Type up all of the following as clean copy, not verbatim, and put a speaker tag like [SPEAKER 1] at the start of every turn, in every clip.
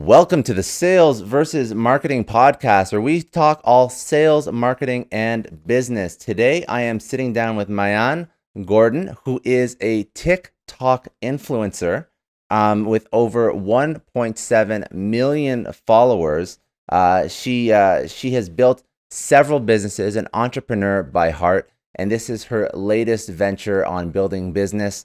[SPEAKER 1] Welcome to the Sales versus Marketing podcast, where we talk all sales, marketing, and business. Today, I am sitting down with Maayan Gordon, who is a TikTok influencer with over 1.7 million followers. She has built several businesses, an entrepreneur by heart, and this is her latest venture on building business,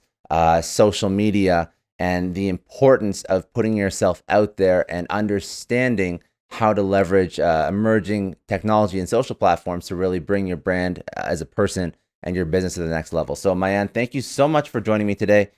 [SPEAKER 1] social media, and the importance of putting yourself out there and understanding how to leverage emerging technology and social platforms to really bring your brand as a person and your business to the next level. So, Maayan, thank you so much for joining me today.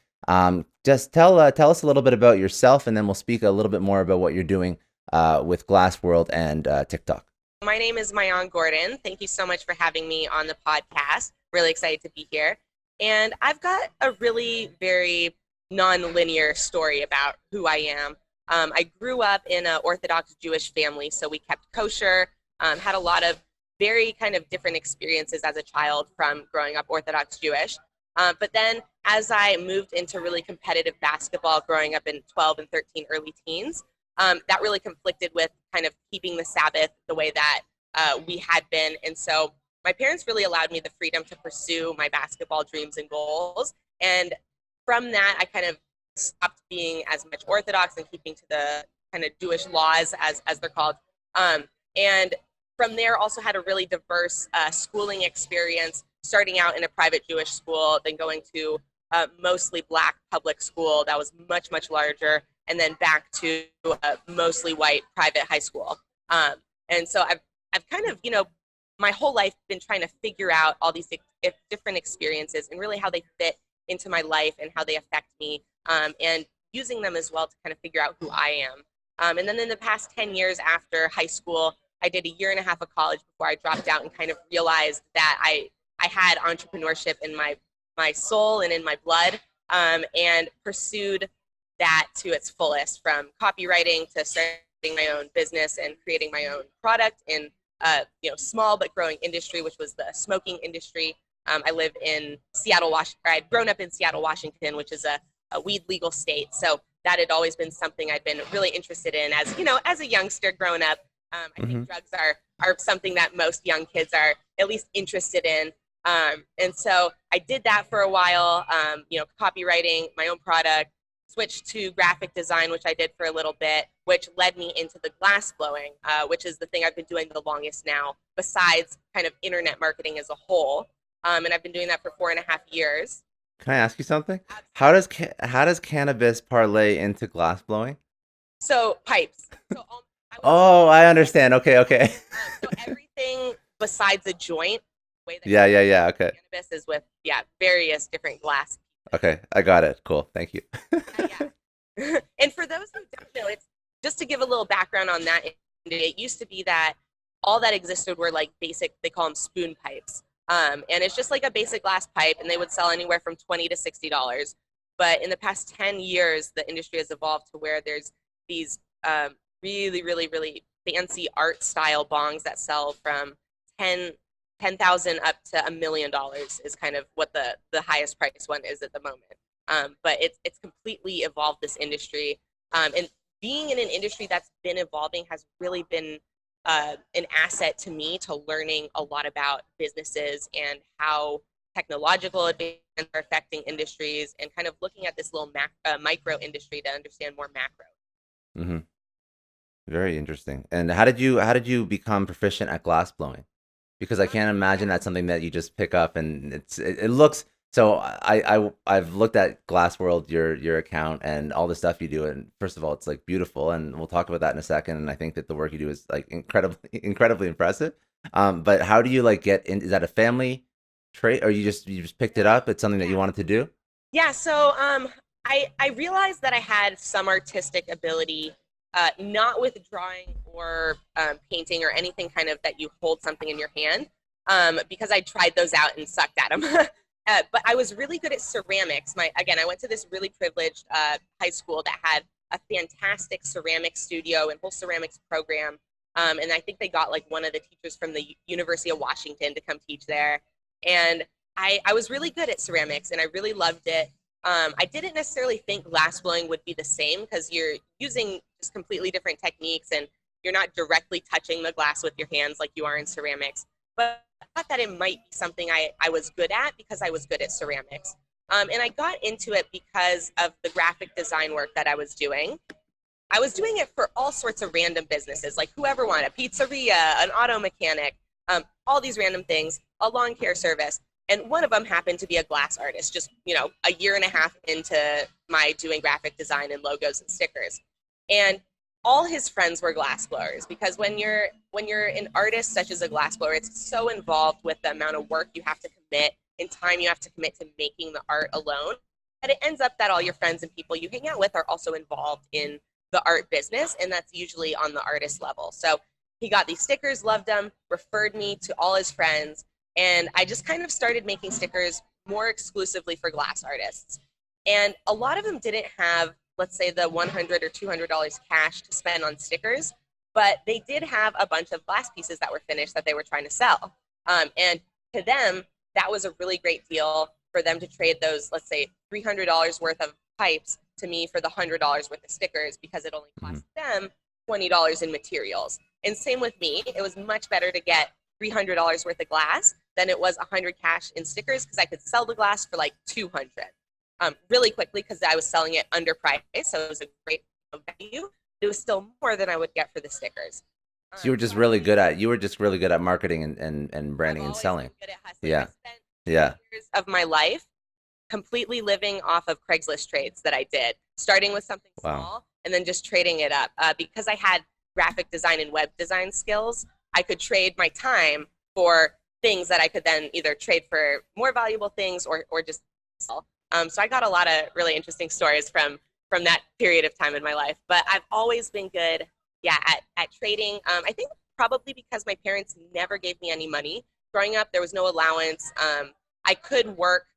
[SPEAKER 1] Just tell us a little bit about yourself, and then we'll speak a little bit more about what you're doing with Glassworld and TikTok.
[SPEAKER 2] My name is Maayan Gordon. Thank you so much for having me on the podcast. Really excited to be here. And I've got a really very non-linear story about who I am. I grew up in an Orthodox Jewish family, so we kept kosher, had a lot of very kind of different experiences as a child from growing up Orthodox Jewish. But then as I moved into really competitive basketball growing up in 12 and 13 early teens, that really conflicted with kind of keeping the Sabbath the way that we had been. And so my parents really allowed me the freedom to pursue my basketball dreams and goals. And from that, I kind of stopped being as much Orthodox and keeping to the kind of Jewish laws, as they're called. And from there, also had a really diverse schooling experience, starting out in a private Jewish school, then going to mostly Black public school that was much, much larger, and then back to a mostly white private high school. And so I've kind of, my whole life been trying to figure out all these different experiences and really how they fit into my life and how they affect me, and using them as well to kind of figure out who I am. And then in the past 10 years after high school, I did a year and a half of college before I dropped out and kind of realized that I had entrepreneurship in my soul and in my blood, and pursued that to its fullest, from copywriting to starting my own business and creating my own product in small but growing industry, which was the smoking industry. I live in Seattle, Washington. I'd grown up in Seattle, Washington, which is a weed legal state. So that had always been something I'd been really interested in as a youngster growing up. I think drugs are something that most young kids are at least interested in. And so I did that for a while, copywriting my own product, switched to graphic design, which I did for a little bit, which led me into the glassblowing, which is the thing I've been doing the longest now, besides kind of internet marketing as a whole. And I've been doing that for 4.5 years.
[SPEAKER 1] Can I ask you something? How does cannabis parlay into glassblowing?
[SPEAKER 2] So pipes.
[SPEAKER 1] I understand. Okay.
[SPEAKER 2] So everything besides a joint, the way that
[SPEAKER 1] Yeah. Okay.
[SPEAKER 2] cannabis is with various different glass.
[SPEAKER 1] Okay, I got it. Cool. Thank you.
[SPEAKER 2] Yeah. And for those who don't know, it's just to give a little background on that. It used to be that all that existed were like basic, they call them spoon pipes. And it's just like a basic glass pipe, and they would sell anywhere from $20 to $60. But in the past 10 years, the industry has evolved to where there's these really, really, really fancy art style bongs that sell from 10,000 up to $1 million is kind of what the highest price one is at the moment. But it's completely evolved this industry. And being in an industry that's been evolving has really been an asset to me, to learning a lot about businesses and how technological advances are affecting industries, and kind of looking at this little micro industry to understand more macro.
[SPEAKER 1] Mm-hmm. Very interesting. And how did you become proficient at glass blowing? Because I can't imagine that's something that you just pick up and it looks. So I've looked at Glassworld, your account, and all the stuff you do, and first of all, it's like beautiful, and we'll talk about that in a second. And I think that the work you do is like incredibly impressive. But how do you like get in? Is that a family trait, or you just picked it up? It's something that you wanted to do?
[SPEAKER 2] Yeah. So I realized that I had some artistic ability, not with drawing or painting or anything kind of that you hold something in your hand, because I tried those out and sucked at them. But I was really good at ceramics. I went to this really privileged high school that had a fantastic ceramics studio and whole ceramics program. And I think they got like one of the teachers from the University of Washington to come teach there. And I was really good at ceramics, and I really loved it. I didn't necessarily think glassblowing would be the same, because you're using just completely different techniques, and you're not directly touching the glass with your hands like you are in ceramics. But I thought that it might be something I was good at because I was good at ceramics. And I got into it because of the graphic design work that I was doing. I was doing it for all sorts of random businesses, like whoever wanted, a pizzeria, an auto mechanic, all these random things, a lawn care service. And one of them happened to be a glass artist, just, a year and a half into my doing graphic design and logos and stickers. And all his friends were glass blowers, because when you're an artist such as a glass blower, it's so involved with the amount of work you have to commit and time you have to commit to making the art alone, that it ends up that all your friends and people you hang out with are also involved in the art business, and that's usually on the artist level. So he got these stickers, loved them, referred me to all his friends, and I just kind of started making stickers more exclusively for glass artists. And a lot of them didn't have, let's say, the $100 or $200 cash to spend on stickers, but they did have a bunch of glass pieces that were finished that they were trying to sell. And to them, that was a really great deal for them to trade those, let's say, $300 worth of pipes to me for the $100 worth of stickers, because it only cost them $20 in materials. And same with me, it was much better to get $300 worth of glass than it was $100 cash in stickers, because I could sell the glass for like $200 really quickly, because I was selling it underpriced, so it was a great value. It was still more than I would get for the stickers.
[SPEAKER 1] So you were just really good at marketing and branding and selling.
[SPEAKER 2] Good at hustling.
[SPEAKER 1] Yeah.
[SPEAKER 2] I spent
[SPEAKER 1] Yeah.
[SPEAKER 2] years of my life completely living off of Craigslist trades that I did, starting with something small and then just trading it up. Because I had graphic design and web design skills, I could trade my time for things that I could then either trade for more valuable things or just sell. So I got a lot of really interesting stories from that period of time in my life. But I've always been good, at trading. I think probably because my parents never gave me any money. Growing up, there was no allowance. I could work,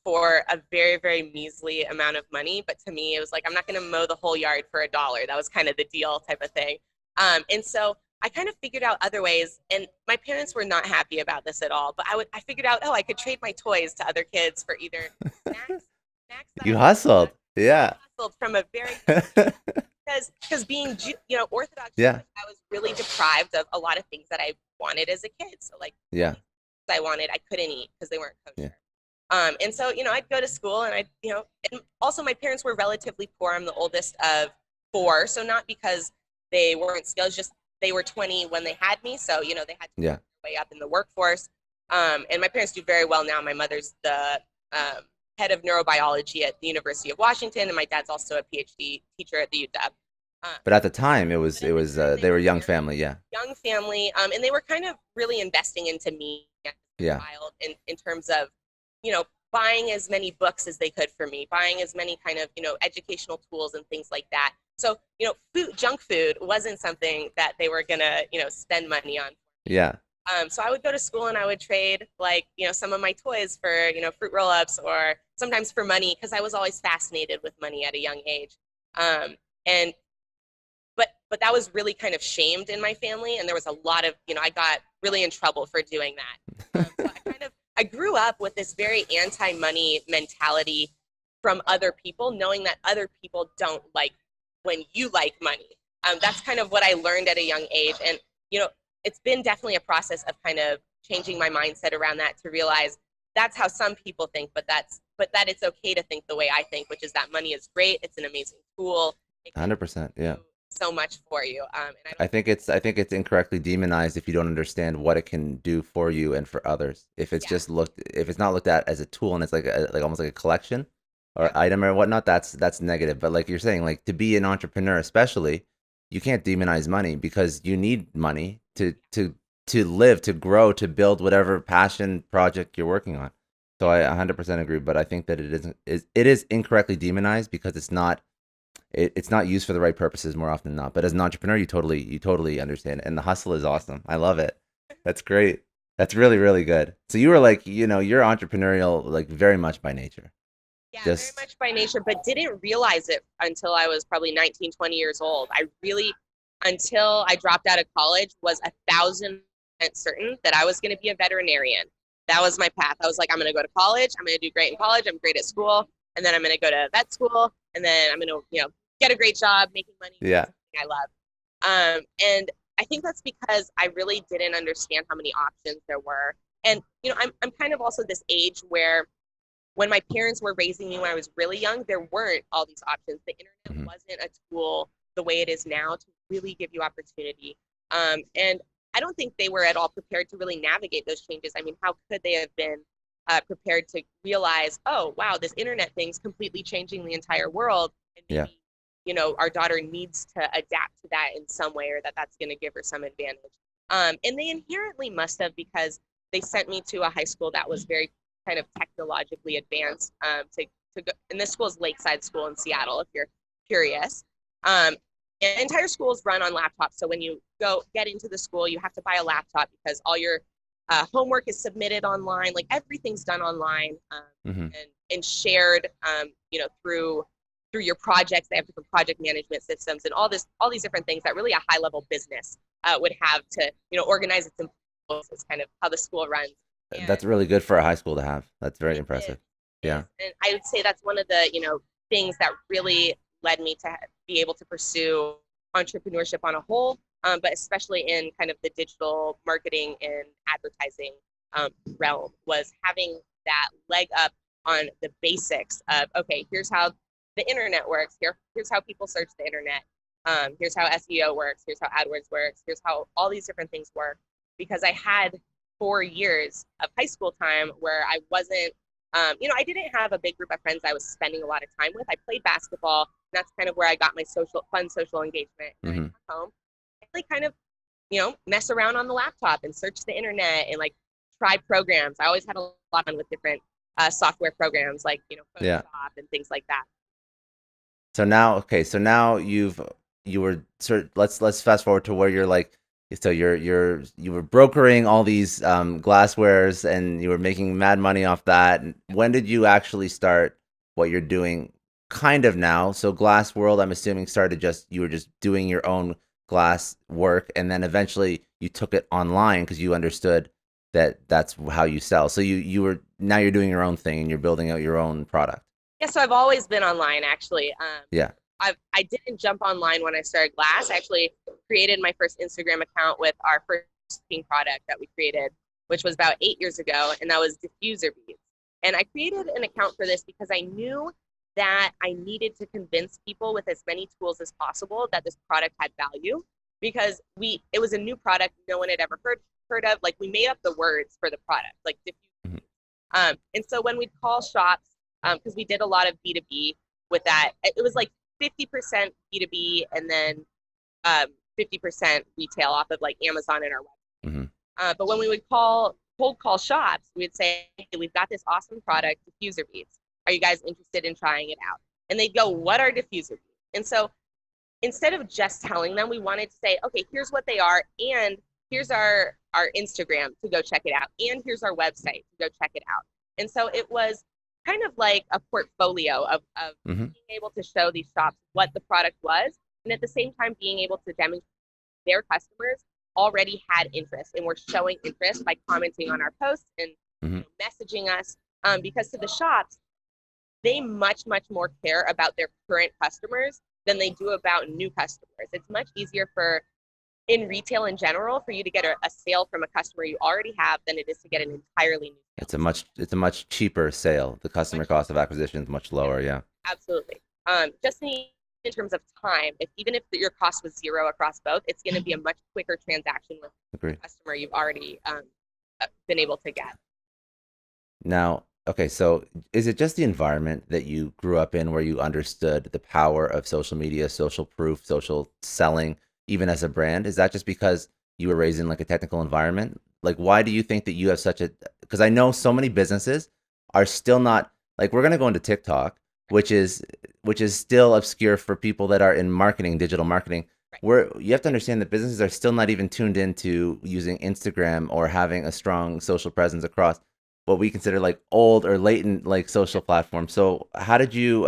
[SPEAKER 2] for a very, very measly amount of money. But to me, it was like, I'm not going to mow the whole yard for $1. That was kind of the deal type of thing. And so I kind of figured out other ways, and my parents were not happy about this at all. But I figured out, I could trade my toys to other kids for either snacks.
[SPEAKER 1] You hustled. Yeah.
[SPEAKER 2] I hustled from a very because being Orthodox,
[SPEAKER 1] Yeah.
[SPEAKER 2] I was really deprived of a lot of things that I wanted as a kid. So like,
[SPEAKER 1] Yeah.
[SPEAKER 2] I wanted, I couldn't eat because they weren't kosher.
[SPEAKER 1] Yeah.
[SPEAKER 2] And so, I'd go to school, and and also my parents were relatively poor. I'm the oldest of 4. So not because they weren't skilled, just they were 20 when they had me. So, they had to work their way up in the workforce. And my parents do very well now. My mother's the head of neurobiology at the University of Washington, and my dad's also a PhD teacher at the UW.
[SPEAKER 1] But at the time, it was they were a young family. Yeah.
[SPEAKER 2] Young family. And they were kind of really investing into me as a child in terms of, buying as many books as they could for me, buying as many kind of, educational tools and things like that. So, junk food wasn't something that they were gonna, spend money on.
[SPEAKER 1] Yeah.
[SPEAKER 2] So I would go to school and I would trade some of my toys for, fruit roll-ups, or sometimes for money, because I was always fascinated with money at a young age. But that was really kind of shamed in my family, and there was a lot of, I got really in trouble for doing that. So I grew up with this very anti-money mentality from other people, knowing that other people don't like when you like money. That's kind of what I learned at a young age. And, it's been definitely a process of kind of changing my mindset around that, to realize that's how some people think, but that it's okay to think the way I think, which is that money is great. It's an amazing tool.
[SPEAKER 1] 100%. Yeah.
[SPEAKER 2] So much for you. And
[SPEAKER 1] I think it's incorrectly demonized if you don't understand what it can do for you and for others. If it's if it's not looked at as a tool, and it's like almost like a collection or item or whatnot, that's negative. But like you're saying, like, to be an entrepreneur, especially, you can't demonize money, because you need money to live, to grow, to build whatever passion project you're working on. So I 100% agree. But I think that it is incorrectly demonized, because it's not used for the right purposes more often than not. But as an entrepreneur, you totally understand it. And the hustle is awesome. I love it. That's great. That's really, really good. So you were like, you're entrepreneurial, like, very much by nature.
[SPEAKER 2] Yeah, very much by nature, but didn't realize it until I was probably 19, 20 years old. Until I dropped out of college, was 1,000% certain that I was going to be a veterinarian. That was my path. I was like, I'm going to go to college. I'm going to do great in college. I'm great at school. And then I'm going to go to vet school. And then I'm going to, get a great job, making money, doing
[SPEAKER 1] Yeah.
[SPEAKER 2] something I love. And I think that's because I really didn't understand how many options there were. And I'm kind of also this age where when my parents were raising me when I was really young, there weren't all these options. The internet
[SPEAKER 1] Hmm.
[SPEAKER 2] wasn't a tool the way it is now to really give you opportunity. And I don't think they were at all prepared to really navigate those changes. I mean, how could they have been prepared to realize, oh, wow, this internet thing's completely changing the entire world, and
[SPEAKER 1] Yeah.
[SPEAKER 2] maybe our daughter needs to adapt to that in some way, or that's going to give her some advantage. And they inherently must have, because they sent me to a high school that was very kind of technologically advanced. To go, and this school is Lakeside School in Seattle, if you're curious. Um, and entire schools run on laptops. So when you go get into the school, you have to buy a laptop because all your homework is submitted online. Like everything's done online,
[SPEAKER 1] Hmm.
[SPEAKER 2] and shared, through your projects. They have different project management systems and all these different things that really a high level business would have to organize its employees. It's kind of how the school runs.
[SPEAKER 1] That's
[SPEAKER 2] And
[SPEAKER 1] really good for a high school to have. That's very
[SPEAKER 2] it is.
[SPEAKER 1] impressive.
[SPEAKER 2] It
[SPEAKER 1] Yeah.
[SPEAKER 2] is. And I would say that's one of the, things that really led me to be able to pursue entrepreneurship on a whole, but especially in kind of the digital marketing and advertising realm, was having that leg up on the basics of, okay, here's how the internet works. Here's how people search the internet. Here's how SEO works. Here's how AdWords works. Here's how all these different things work. Because I had 4 years of high school time where I wasn't, I didn't have a big group of friends I was spending a lot of time with. I played basketball. And that's kind of where I got my fun social engagement. And I
[SPEAKER 1] Hmm.
[SPEAKER 2] come home and like kind of, mess around on the laptop and search the internet and like try programs. I always had a lot of fun with different software programs like,
[SPEAKER 1] Yeah.
[SPEAKER 2] Photoshop and things like that.
[SPEAKER 1] So now, okay, so now you were let's fast forward to where you're like, so you were brokering all these glasswares and you were making mad money off that. And when did you actually start what you're doing kind of now? So Glass World, I'm assuming, started just you were just doing your own glass work, and then eventually you took it online because you understood that that's how you sell. So you were now you're doing your own thing and you're building out your own product.
[SPEAKER 2] Yeah, so I've always been online actually.
[SPEAKER 1] Yeah.
[SPEAKER 2] I didn't jump online when I started Glass. I actually created my first Instagram account with our first product that we created, which was about 8 years ago, and that was diffuser beads. And I created an account for this because I knew that I needed to convince people with as many tools as possible that this product had value, because it was a new product no one had ever heard of. Like we made up the words for the product, like diffuser.
[SPEAKER 1] Mhm.
[SPEAKER 2] And so when we'd call shops, because we did a lot of B2B with that, it was like 50% B2B and then 50% retail off of like Amazon and our website.
[SPEAKER 1] Hmm.
[SPEAKER 2] But when we would cold call shops, we would say, hey, we've got this awesome product, diffuser beads. Are you guys interested in trying it out? And they'd go, what are diffuser beads? And so instead of just telling them, we wanted to say, okay, here's what they are, and here's our Instagram to go check it out, and here's our website to go check it out. And so it was kind of like a portfolio of
[SPEAKER 1] Hmm.
[SPEAKER 2] being able to show these shops what the product was, and at the same time being able to demonstrate their customers already had interest and were showing interest by commenting on our posts and
[SPEAKER 1] Hmm.
[SPEAKER 2] messaging us, because to the shops, they much more care about their current customers than they do about new customers. It's much easier for in retail in general for you to get a sale from a customer you already have than it is to get an entirely new sale.
[SPEAKER 1] It's a much cheaper sale. The customer
[SPEAKER 2] Much,
[SPEAKER 1] cost of acquisition is much
[SPEAKER 2] yeah,
[SPEAKER 1] lower. Yeah.
[SPEAKER 2] absolutely. Just in terms of time, even if your cost was zero across both, it's going to be a much quicker transaction with
[SPEAKER 1] Agree.
[SPEAKER 2] a customer you've already been able to get.
[SPEAKER 1] Now, okay, so is it just the environment that you grew up in where you understood the power of social media, social proof, social selling, even as a brand? Is that just because you were raised in like a technical environment? Like, why do you think that you have such a, because I know so many businesses are still not, like, we're going to go into TikTok, which is still obscure for people that are in marketing, digital marketing.
[SPEAKER 2] Right.
[SPEAKER 1] Where you have to understand that businesses are still not even tuned into using Instagram or having a strong social presence across what we consider like old or latent like social platforms. So how did you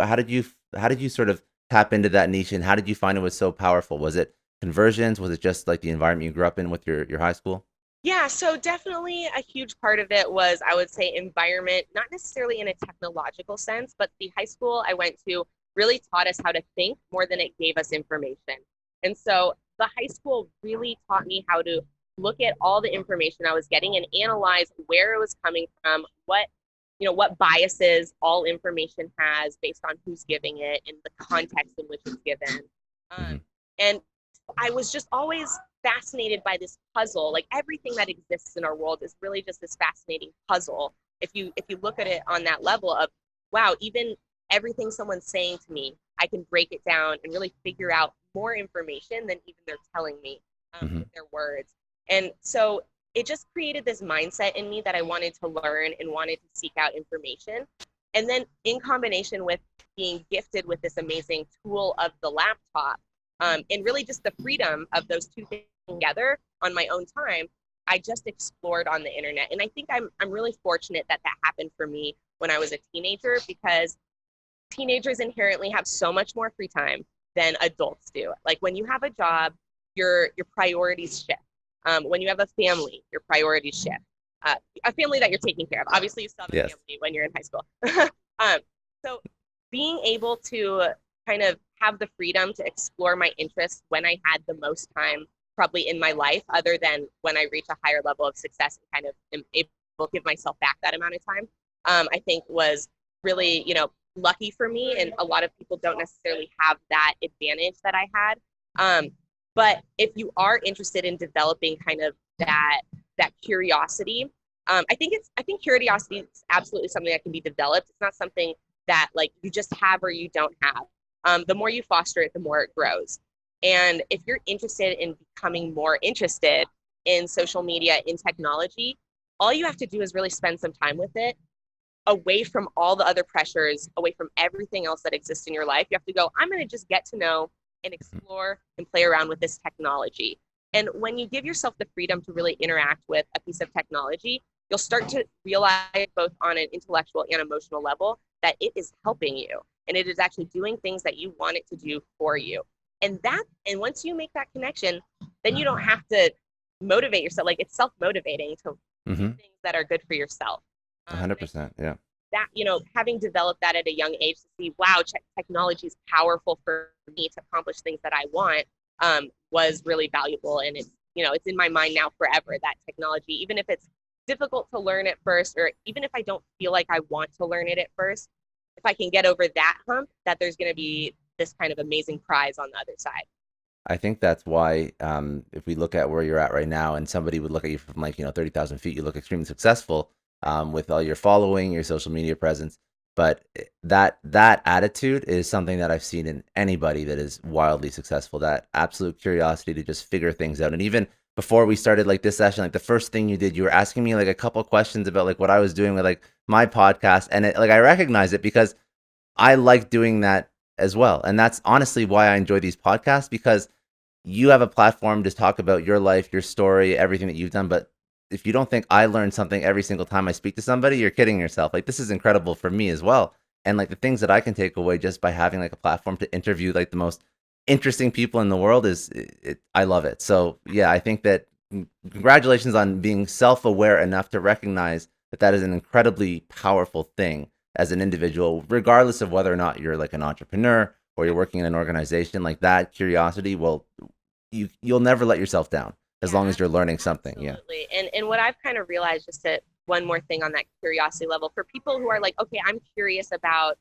[SPEAKER 1] sort of tap into that niche, and how did you find it was so powerful? Was it conversions? Was it just like the environment you grew up in with your high school?
[SPEAKER 2] Yeah, so definitely a huge part of it was, I would say, environment, not necessarily in a technological sense, but the high school I went to really taught us how to think more than it gave us information. And so the high school really taught me how to look at all the information I was getting and analyze where it was coming from, what biases all information has based on who's giving it and the context in which it's given.
[SPEAKER 1] Mm-hmm.
[SPEAKER 2] And I was just always fascinated by this puzzle. Like everything that exists in our world is really just this fascinating puzzle. If you look at it on that level of, wow, even everything someone's saying to me, I can break it down and really figure out more information than even they're telling me with their words. And so it just created this mindset in me that I wanted to learn and wanted to seek out information. And then in combination with being gifted with this amazing tool of the laptop, and really just the freedom of those two things together on my own time, I just explored on the internet. And I think I'm really fortunate that that happened for me when I was a teenager, because teenagers inherently have so much more free time than adults do. Like when you have a job, your priorities shift. When you have a family, your priorities shift. A family that you're taking care of. Obviously, you still have a family when you're in high school. So being able to kind of have the freedom to explore my interests when I had the most time probably in my life, other than when I reach a higher level of success and kind of am able to give myself back that amount of time, I think was really, lucky for me. And a lot of people don't necessarily have that advantage that I had. But if you are interested in developing kind of that curiosity, I think curiosity is absolutely something that can be developed. It's not something that like you just have or you don't have. The more you foster it, the more it grows. And if you're interested in becoming more interested in social media, in technology, all you have to do is really spend some time with it, away from all the other pressures, away from everything else that exists in your life. You have to go, I'm going to just get to know and explore and play around with this technology. And when you give yourself the freedom to really interact with a piece of technology, you'll start to realize both on an intellectual and emotional level that it is helping you and it is actually doing things that you want it to do for you. And once you make that connection, then you don't have to motivate yourself. Like it's self-motivating to do things that are good for yourself.
[SPEAKER 1] 100%. Yeah.
[SPEAKER 2] That, having developed that at a young age to see, wow, technology is powerful for me to accomplish things that I want, was really valuable. And it's in my mind now forever, that technology, even if it's difficult to learn at first, or even if I don't feel like I want to learn it at first, if I can get over that hump, that there's going to be this kind of amazing prize on the other side.
[SPEAKER 1] I think that's why, if we look at where you're at right now and somebody would look at you from 30,000 feet, you look extremely successful, with all your following, your social media presence. But that attitude is something that I've seen in anybody that is wildly successful, that absolute curiosity to just figure things out. And even before we started this session, the first thing you did, you were asking me a couple questions about what I was doing with my podcast. And I recognize it because I like doing that as well. And that's honestly why I enjoy these podcasts, because you have a platform to talk about your life, your story, everything that you've done. But if you don't think I learn something every single time I speak to somebody, you're kidding yourself. This is incredible for me as well. And the things that I can take away just by having a platform to interview the most interesting people in the world I love it. So yeah, I think that congratulations on being self-aware enough to recognize that is an incredibly powerful thing as an individual, regardless of whether or not you're an entrepreneur or you're working in an organization. That curiosity you'll never let yourself down as long as you're learning something.
[SPEAKER 2] Absolutely. Yeah. And what I've kind of realized, just to one more thing on that curiosity level, for people who are okay, I'm curious about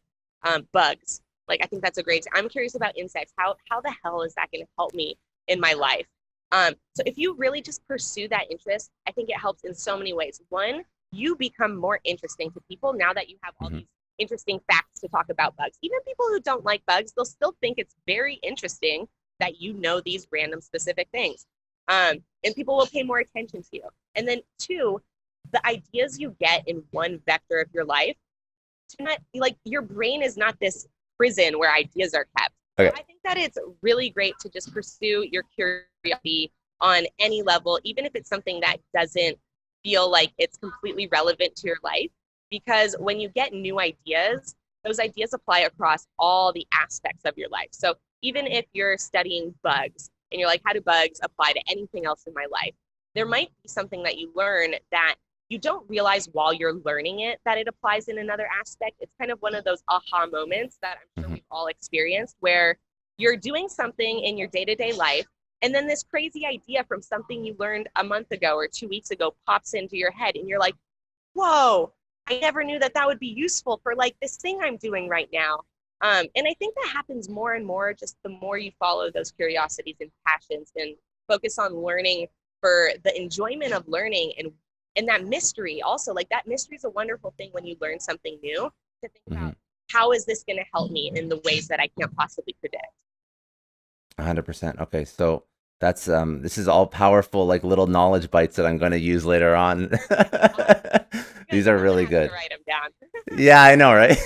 [SPEAKER 2] bugs. I think that's a great, I'm curious about insects. How the hell is that going to help me in my life? So if you really just pursue that interest, I think it helps in so many ways. One, you become more interesting to people now that you have all these interesting facts to talk about bugs. Even people who don't like bugs, they'll still think it's very interesting that you know these random specific things. And people will pay more attention to you. And then two, the ideas you get in one vector of your life, your brain is not this prison where ideas are kept. Okay. So I think that it's really great to just pursue your curiosity on any level, even if it's something that doesn't feel like it's completely relevant to your life. Because when you get new ideas, those ideas apply across all the aspects of your life. So even if you're studying bugs and you're how do bugs apply to anything else in my life? There might be something that you learn that you don't realize while you're learning it that it applies in another aspect. It's kind of one of those aha moments that I'm sure
[SPEAKER 1] Hmm.
[SPEAKER 2] we've all experienced, where you're doing something in your day-to-day life, and then this crazy idea from something you learned a month ago or 2 weeks ago pops into your head, and you're like, whoa, I never knew that that would be useful for like this thing I'm doing right now. And I think that happens more and more just the more you follow those curiosities and passions and focus on learning for the enjoyment of learning, and that mystery also. Like, that mystery is a wonderful thing when you learn something new, to think
[SPEAKER 1] Hmm.
[SPEAKER 2] about how is this going to help me in the ways that I can't possibly predict.
[SPEAKER 1] 100%. Okay, so that's this is all powerful like little knowledge bites that I'm going to use later on.
[SPEAKER 2] Good.
[SPEAKER 1] These are
[SPEAKER 2] I'm gonna
[SPEAKER 1] really
[SPEAKER 2] have to
[SPEAKER 1] good.
[SPEAKER 2] write them down.
[SPEAKER 1] Yeah, I know, right?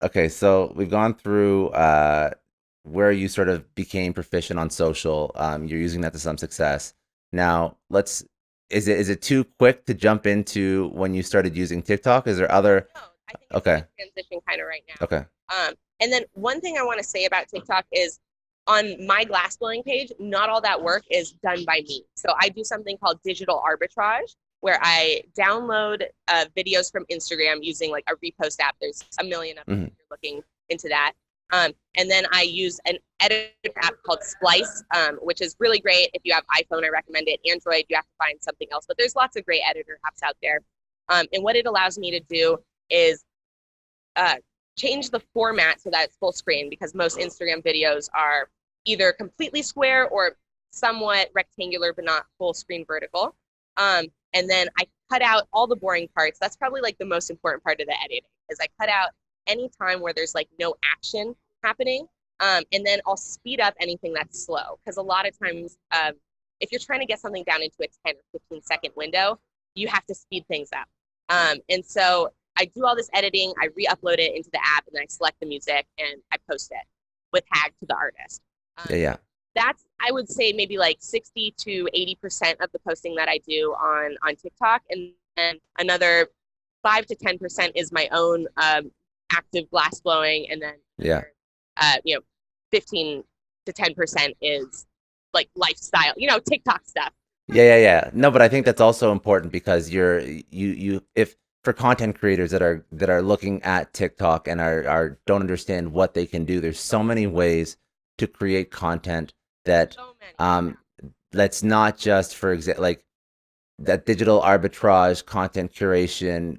[SPEAKER 1] Okay, so we've gone through where you sort of became proficient on social. You're using that to some success. Now, let's is it too quick to jump into when you started using TikTok? Is there other?
[SPEAKER 2] No, I think it's a
[SPEAKER 1] Okay,
[SPEAKER 2] good transition kind of right now.
[SPEAKER 1] okay.
[SPEAKER 2] And then one thing I want to say about TikTok is, on my Glassblowing page, not all that work is done by me. So I do something called digital arbitrage, where I download videos from Instagram using like a repost app. There's a million of them
[SPEAKER 1] Hmm.
[SPEAKER 2] if you're looking into that. And then I use an editor app called Splice, which is really great. If you have iPhone, I recommend it. Android, you have to find something else. But there's lots of great editor apps out there. And what it allows me to do is uh, change the format so that it's full screen, because most Instagram videos are either completely square or somewhat rectangular, but not full screen vertical. And then I cut out all the boring parts. That's probably like the most important part of the editing, is I cut out any time where there's like no action happening. And then I'll speed up anything that's slow. Because a lot of times, if you're trying to get something down into a 10 or 15-second window, you have to speed things up. And so I do all this editing, I re-upload it into the app, and then I select the music and I post it with tag to the artist.
[SPEAKER 1] Yeah, yeah,
[SPEAKER 2] That's, I would say, maybe like 60 to 80% of the posting that I do on TikTok, and then another 5 to 10% is my own active glass blowing, and then
[SPEAKER 1] yeah.
[SPEAKER 2] another, 15 to 10% is like lifestyle, TikTok stuff.
[SPEAKER 1] Yeah, yeah, yeah. No, but I think that's also important because you if for content creators that are looking at TikTok and are don't understand what they can do, there's so many ways to create content that
[SPEAKER 2] So many.
[SPEAKER 1] um that's not just for example like that digital arbitrage, content curation,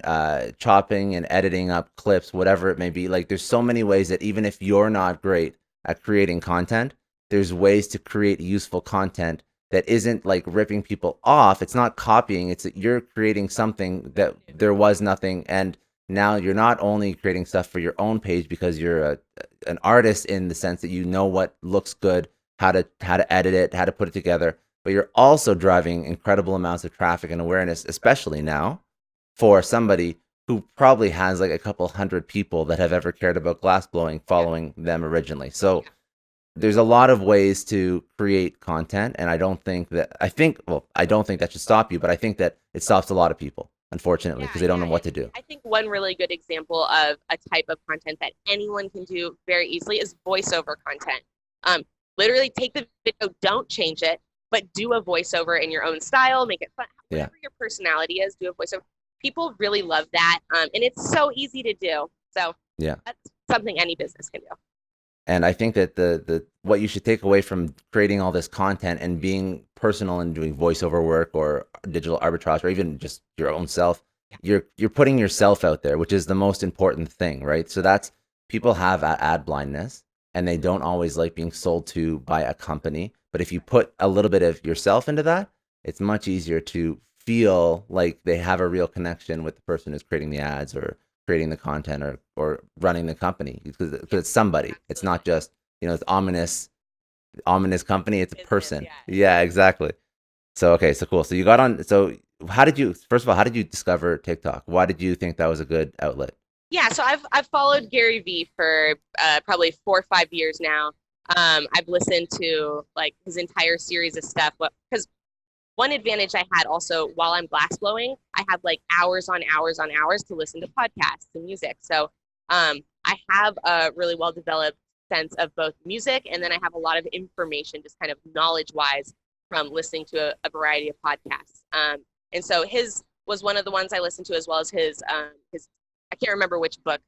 [SPEAKER 1] chopping and editing up clips, whatever it may be. Like there's so many ways that even if you're not great at creating content, there's ways to create useful content that isn't like ripping people off. It's not copying. It's that you're creating something that there was nothing, and now you're not only creating stuff for your own page because you're an artist in the sense that you know what looks good, how to edit it, how to put it together, but you're also driving incredible amounts of traffic and awareness, especially now for somebody who probably has like a couple hundred people that have ever cared about glass blowing
[SPEAKER 2] Yeah.
[SPEAKER 1] following them originally. So
[SPEAKER 2] Yeah.
[SPEAKER 1] there's a lot of ways to create content, and I don't think that should stop you, but I think that it stops a lot of people, unfortunately,
[SPEAKER 2] Yeah,
[SPEAKER 1] because they don't
[SPEAKER 2] yeah.
[SPEAKER 1] know what
[SPEAKER 2] And
[SPEAKER 1] to do.
[SPEAKER 2] I think one really good example of a type of content that anyone can do very easily is voiceover content. Um, Literally take the video, don't change it, but do a voiceover in your own style, make it fun.
[SPEAKER 1] Yeah,
[SPEAKER 2] Whatever your personality is, do a voiceover. People really love that. And it's so easy to do. So
[SPEAKER 1] yeah.
[SPEAKER 2] that's something any business can do.
[SPEAKER 1] And I think that the what you should take away from creating all this content and being personal and doing voiceover work or digital arbitrage or even just your own self,
[SPEAKER 2] Yeah.
[SPEAKER 1] you're putting yourself out there, which is the most important thing, right? So that's people have ad blindness and they don't always like being sold to by a company. But if you put a little bit of yourself into that, it's much easier to feel like they have a real connection with the person who's creating the ads or creating the content or running the company because
[SPEAKER 2] Yeah,
[SPEAKER 1] it's somebody. It's
[SPEAKER 2] absolutely.
[SPEAKER 1] not just it's ominous company. It's a
[SPEAKER 2] Business,
[SPEAKER 1] person.
[SPEAKER 2] yeah.
[SPEAKER 1] Yeah, exactly. So okay, so cool. So you got on. So how did you first of all how did you discover TikTok? Why did you think that was a good outlet?
[SPEAKER 2] Yeah, so I've followed Gary Vee for probably 4 or 5 years now. I've listened to like his entire series of stuff, because one advantage I had also while I'm glass blowing, I have like hours on hours on hours to listen to podcasts and music. So I have a really well developed sense of both music, and then I have a lot of information, just kind of knowledge wise, from listening to a variety of podcasts. And so his was one of the ones I listened to, as well as his I can't remember which book,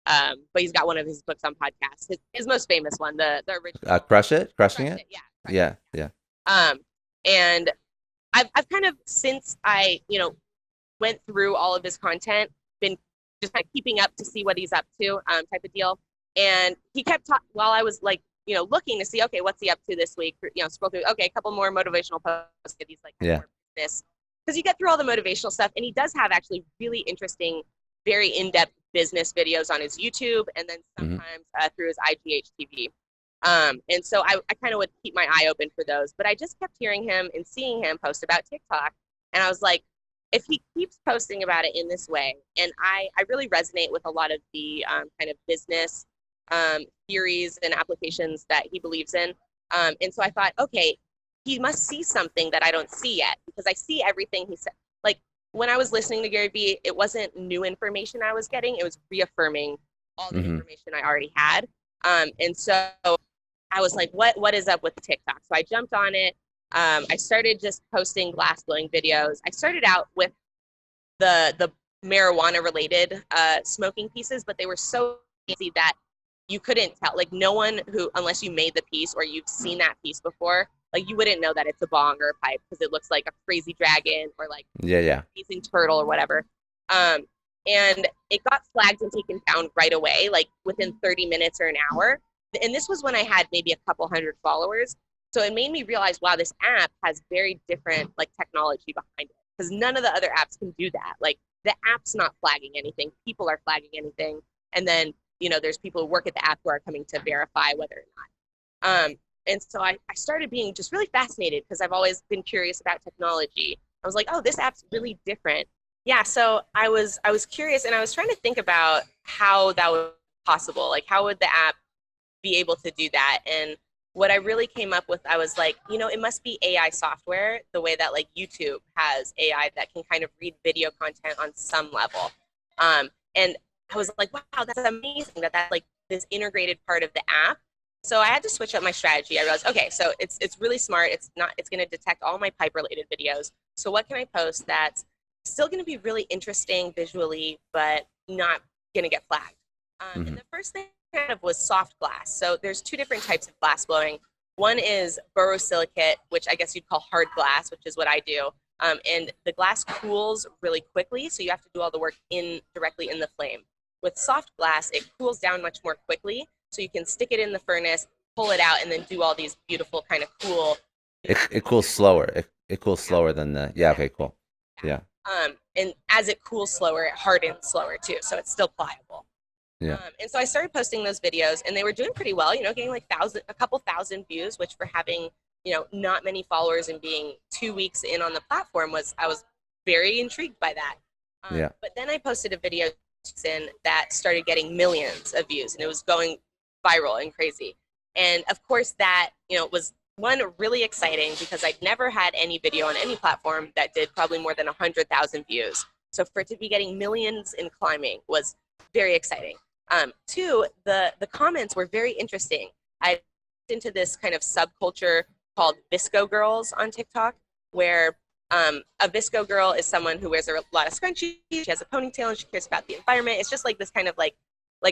[SPEAKER 2] but he's got one of his books on podcast. His most famous one, the original.
[SPEAKER 1] Crushing
[SPEAKER 2] Crush
[SPEAKER 1] it.
[SPEAKER 2] It, yeah, Crush It.
[SPEAKER 1] Yeah, yeah.
[SPEAKER 2] And I've kind of, since I went through all of his content, been just kind of keeping up to see what he's up to, type of deal. And he kept talking while I was like, looking to see, okay, what's he up to this week? Scroll through, okay, a couple more motivational posts. He's like,
[SPEAKER 1] Yeah.
[SPEAKER 2] more business, because you get through all the motivational stuff, and he does have actually really interesting, very in-depth business videos on his YouTube, and then sometimes through his IGHTV. And so I kind of would keep my eye open for those, but I just kept hearing him and seeing him post about TikTok. And I was like, if he keeps posting about it in this way, and I really resonate with a lot of the kind of business theories and applications that he believes in. And so I thought, okay, he must see something that I don't see yet, because I see everything he said. Like when I was listening to Gary Vee, it wasn't new information I was getting. It was reaffirming all the information I already had. And so I was like, what is up with TikTok? So I jumped on it. I started just posting glassblowing videos. I started out with the marijuana related smoking pieces, but they were so easy that you couldn't tell. Like no one unless you made the piece or you've seen that piece before, like you wouldn't know that it's a bong or a pipe, because it looks like a crazy dragon or like amazing turtle or whatever. And it got flagged and taken down right away, like within 30 minutes or an hour. And this was when I had maybe a couple hundred followers. So it made me realize, wow, this app has very different like technology behind it, because none of the other apps can do that. Like the app's not flagging anything. People are flagging anything. And then, there's people who work at the app who are coming to verify whether or not. And so I started being just really fascinated, because I've always been curious about technology. I was like, oh, this app's really different. Yeah, so I was curious, and I was trying to think about how that was possible. Like, how would the app be able to do that? And what I really came up with, I was like, it must be AI software, the way that like YouTube has AI that can kind of read video content on some level. And I was like, wow, that's amazing that that's like this integrated part of the app. So I had to switch up my strategy. I realized, okay, so it's really smart. It's going to detect all my pipe related videos. So what can I post that's still going to be really interesting visually, but not going to get flagged? And the first thing kind of was soft glass. So there's two different types of glass blowing. One is borosilicate, which I guess you'd call hard glass, which is what I do. And the glass cools really quickly, so you have to do all the work directly in the flame. With soft glass, it cools down much more quickly, so you can stick it in the furnace, pull it out, and then do all these beautiful kind of cool.
[SPEAKER 1] It cools slower. It cools slower than the. Yeah. Okay. Cool. Yeah.
[SPEAKER 2] And as it cools slower, it hardens slower too, so it's still pliable.
[SPEAKER 1] Yeah.
[SPEAKER 2] And so I started posting those videos, and they were doing pretty well. Getting like a couple thousand views, which for having not many followers and being 2 weeks in on the platform I was very intrigued by that. But then I posted a video that started getting millions of views, and it was going viral and crazy. And of course that, was one, really exciting, because I'd never had any video on any platform that did probably more than 100,000 views. So for it to be getting millions and climbing was very exciting. Two, the comments were very interesting. I into this kind of subculture called Visco girls on TikTok, where a Visco girl is someone who wears a lot of scrunchies, she has a ponytail, and she cares about the environment. It's just like this kind of like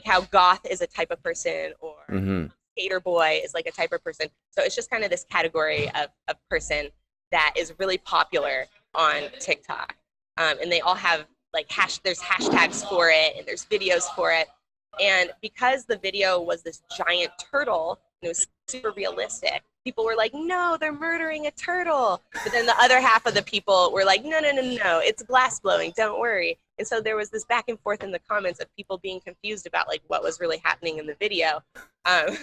[SPEAKER 2] how goth is a type of person, or skater boy is like a type of person. So it's just kind of this category of person that is really popular on TikTok. And they all have like there's hashtags for it, and there's videos for it. And because the video was this giant turtle, and it was super realistic, people were like, no, they're murdering a turtle. But then the other half of the people were like, no, it's glass blowing, don't worry. And so there was this back and forth in the comments of people being confused about like what was really happening in the video. So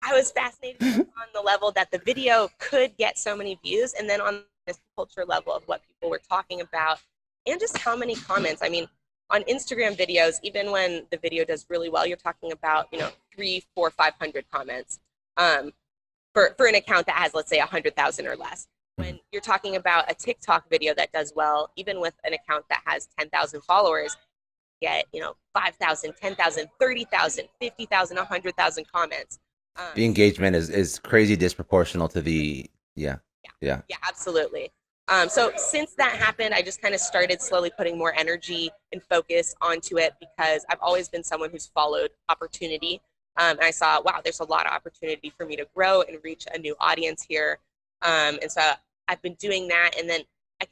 [SPEAKER 2] I was fascinated on the level that the video could get so many views, and then on this culture level of what people were talking about, and just how many comments. I mean, on Instagram videos, even when the video does really well, you're talking about 300, 400, 500 comments for an account that has, let's say, 100,000 or less. When you're talking about a TikTok video that does well, even with an account that has 10,000 followers, get 5,000, 10,000, 30,000, 50,000, 100,000 comments.
[SPEAKER 1] The engagement is crazy disproportional to the
[SPEAKER 2] Yeah, absolutely. So since that happened, I just kind of started slowly putting more energy and focus onto it because I've always been someone who's followed opportunity. And I saw, wow, there's a lot of opportunity for me to grow and reach a new audience here. And so I've been doing that. And then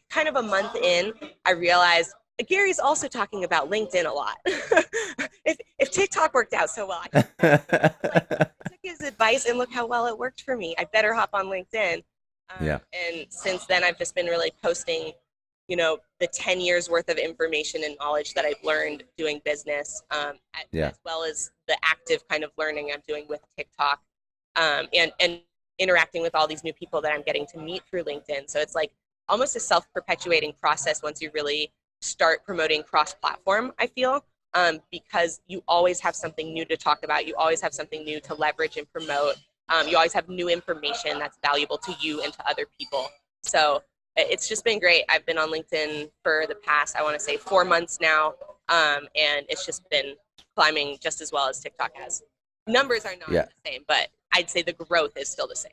[SPEAKER 2] kind of a month in, I realized Gary's also talking about LinkedIn a lot. if TikTok worked out so well, I took his advice and look how well it worked for me. I better hop on LinkedIn.
[SPEAKER 1] Yeah.
[SPEAKER 2] And since then, I've just been really posting, the 10 years worth of information and knowledge that I've learned doing business, as well as the active kind of learning I'm doing with TikTok, and interacting with all these new people that I'm getting to meet through LinkedIn. So it's like almost a self-perpetuating process once you really start promoting cross-platform, I feel, because you always have something new to talk about. You always have something new to leverage and promote. You always have new information that's valuable to you and to other people. So it's just been great. I've been on LinkedIn for the past, I want to say 4 months now. And it's just been climbing just as well as TikTok has. Numbers are not the same, but I'd say the growth is still the same.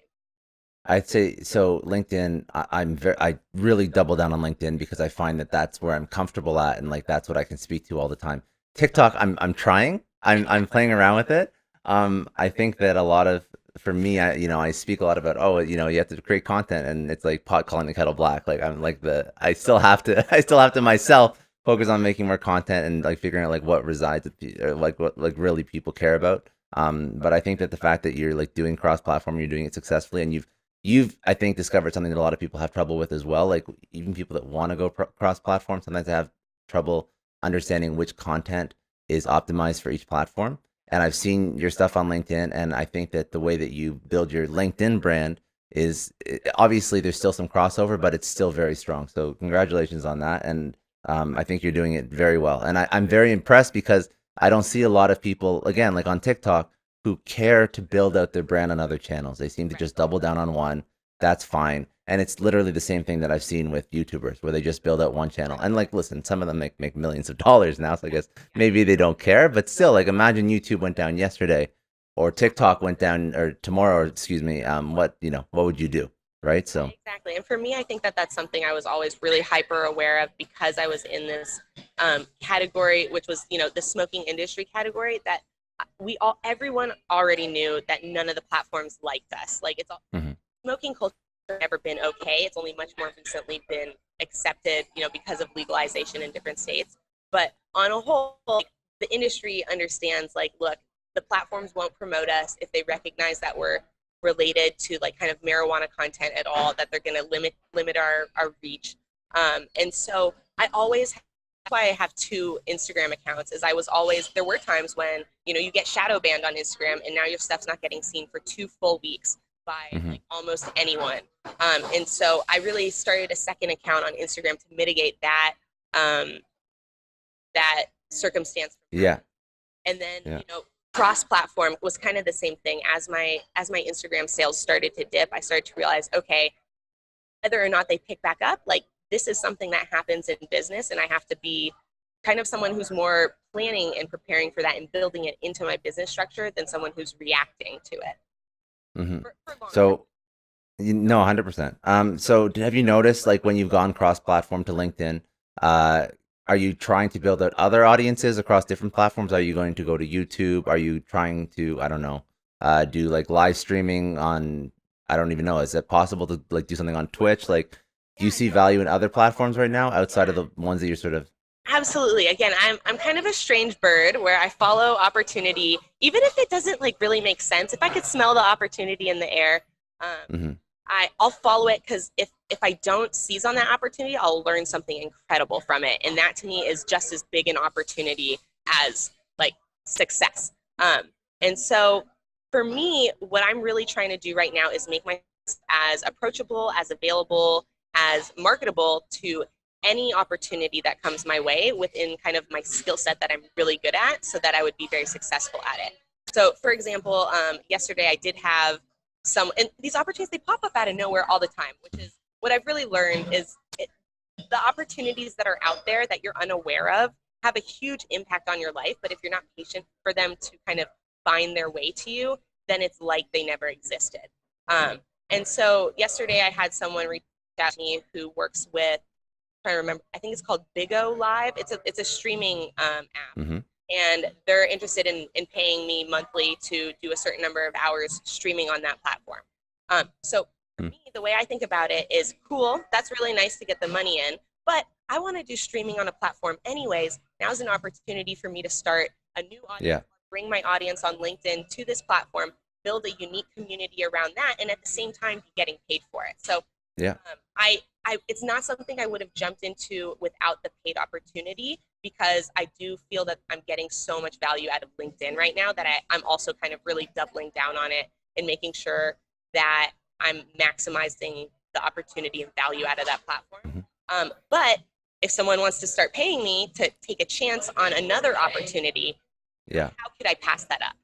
[SPEAKER 1] I'd say so. LinkedIn, I really double down on LinkedIn because I find that that's where I'm comfortable at, and like that's what I can speak to all the time. TikTok, I'm trying. I'm playing around with it. I think that a lot of for me, I speak a lot about you have to create content, and it's like pot calling the kettle black. Like I'm like I still have to myself focus on making more content and like figuring out like what resides or like what like really people care about. But I think that the fact that you're like doing cross platform, you're doing it successfully, and you've I think discovered something that a lot of people have trouble with as well. Like even people that want to go cross platform sometimes they have trouble understanding which content is optimized for each platform. And I've seen your stuff on LinkedIn, and I think that the way that you build your LinkedIn brand is obviously there's still some crossover, but it's still very strong. So congratulations on that, and I think you're doing it very well. And I'm very impressed because I don't see a lot of people again like on TikTok who care to build out their brand on other channels. They seem to just double down on one. That's fine. And it's literally the same thing that I've seen with YouTubers where they just build out one channel. And like, listen, some of them make millions of dollars now. So I guess maybe they don't care, but still like imagine YouTube went down yesterday or TikTok went down or tomorrow, or excuse me. What would you do? Right. So
[SPEAKER 2] exactly. And for me, I think that that's something I was always really hyper aware of because I was in this category, which was, the smoking industry category that everyone already knew that none of the platforms liked us. Like it's all smoking culture has never been okay. It's only much more recently been accepted, because of legalization in different states. But on a whole, like, the industry understands, like, look, the platforms won't promote us if they recognize that we're related to like kind of marijuana content at all, that they're going to limit our reach. And so I always, that's why I have 2 Instagram accounts, is there were times when, you get shadow banned on Instagram and now your stuff's not getting seen for 2 full weeks by like almost anyone. And so I really started a second account on Instagram to mitigate that, that circumstance.
[SPEAKER 1] yeah.
[SPEAKER 2] And then, cross-platform was kind of the same thing. As my Instagram sales started to dip, I started to realize, okay, whether or not they pick back up, like this is something that happens in business, and I have to be kind of someone who's more planning and preparing for that and building it into my business structure than someone who's reacting to it.
[SPEAKER 1] So, 100%. So have you noticed like when you've gone cross-platform to LinkedIn, are you trying to build out other audiences across different platforms? Are you going to go to YouTube? Are you trying to, I don't know, do like live streaming on, I don't even know, is it possible to like do something on Twitch? Like, do you see value in other platforms right now outside of the ones that you're sort of?
[SPEAKER 2] Absolutely. Again, I'm kind of a strange bird where I follow opportunity, even if it doesn't like really make sense. If I could smell the opportunity in the air, I'll follow it, because if I don't seize on that opportunity, I'll learn something incredible from it. And that to me is just as big an opportunity as like success. And so for me, what I'm really trying to do right now is make myself as approachable, as available, as marketable to any opportunity that comes my way within kind of my skill set that I'm really good at, so that I would be very successful at it. So for example, yesterday I did have and these opportunities, they pop up out of nowhere all the time, which is what I've really learned is the opportunities that are out there that you're unaware of have a huge impact on your life. But if you're not patient for them to kind of find their way to you, then it's like they never existed. And so yesterday I had someone me who works with, I'm trying to remember, I think it's called Bigo Live. It's a streaming app,
[SPEAKER 1] Mm-hmm.
[SPEAKER 2] and they're interested in paying me monthly to do a certain number of hours streaming on that platform. So for me, the way I think about it is cool. That's really nice to get the money in, but I want to do streaming on a platform anyways. Now's an opportunity for me to start a new audience,
[SPEAKER 1] Yeah.
[SPEAKER 2] bring my audience on LinkedIn to this platform, build a unique community around that, and at the same time be getting paid for it. So
[SPEAKER 1] Yeah.
[SPEAKER 2] it's not something I would have jumped into without the paid opportunity, because I do feel that I'm getting so much value out of LinkedIn right now that I'm also kind of really doubling down on it and making sure that I'm maximizing the opportunity and value out of that platform.
[SPEAKER 1] Mm-hmm.
[SPEAKER 2] But if someone wants to start paying me to take a chance on another opportunity,
[SPEAKER 1] Yeah.
[SPEAKER 2] how could I pass that up?